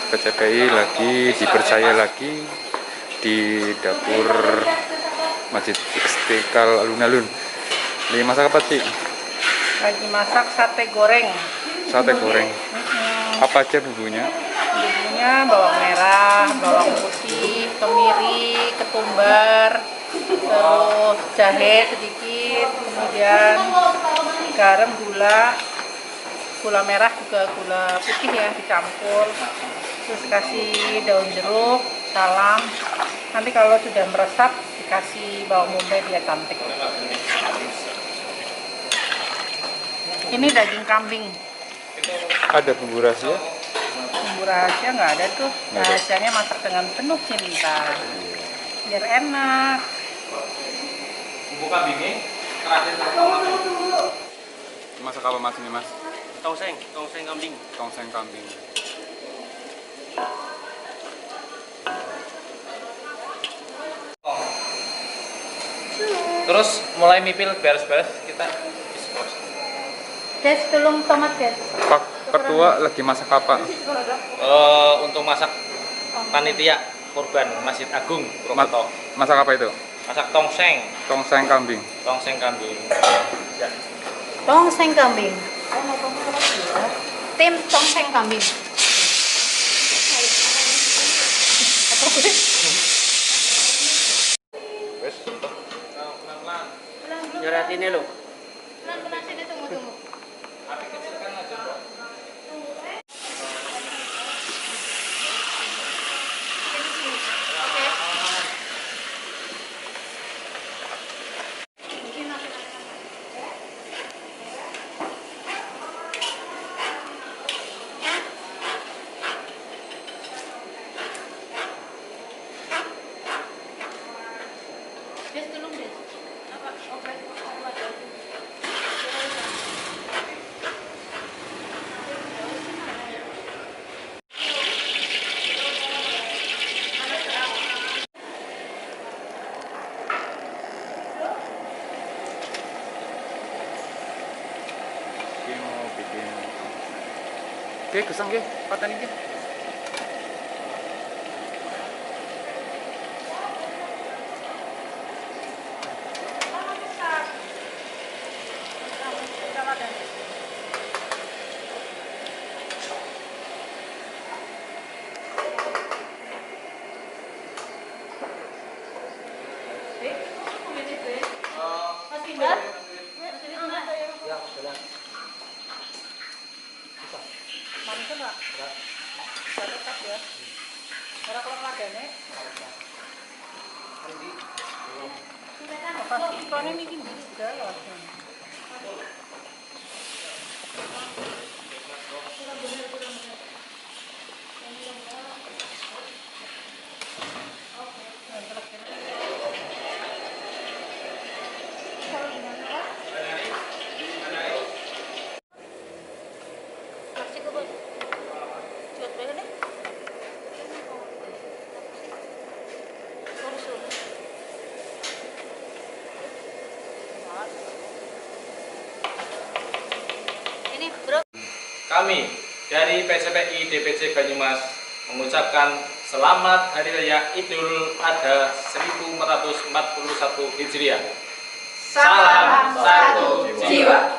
PCPI lagi dipercaya lagi di dapur Masjid Istiqlal Alun-Alun. Ini masak apa, Ci? Lagi masak sate goreng. Sate goreng. Apa aja bumbunya? Bumbunya bawang merah, bawang putih, kemiri, ketumbar, terus jahe sedikit, kemudian garam, gula merah juga gula putih ya dicampur. Terus kasih daun jeruk, salam. Nanti kalau sudah meresap dikasih bawang bombay biar cantik. Ini daging kambing. Ada bumbu rahasia? Bumbu rahasia nggak ada tuh. Rahasianya masak dengan penuh cinta. Biar enak. Bumbu kambingnya terakhir. Masak apa Mas ini, Mas? Tongseng kambing. Tongseng kambing. Terus mulai mipil beres-beres kita diskors. Des, tolong tomat des. Pak Ketua lagi masak apa? Untuk masak panitia kurban Masjid Agung Purwokerto. Masak apa itu? Masak tongseng Tongseng kambing. Ya. Tongseng kambing. Tim tongseng kambing. Wes, Nyoret ini loh. Pelan-pelan sini, tunggu. Api kecilkan aja, Bro. Des, tolong des. Apa? Oprek. mau bikin tongseng. Oke, gesang ke, patani ke. Kami dari PCPI DPC Banyumas mengucapkan selamat Hari Raya Idul Adha 1441 Hijriah. Salam satu jiwa.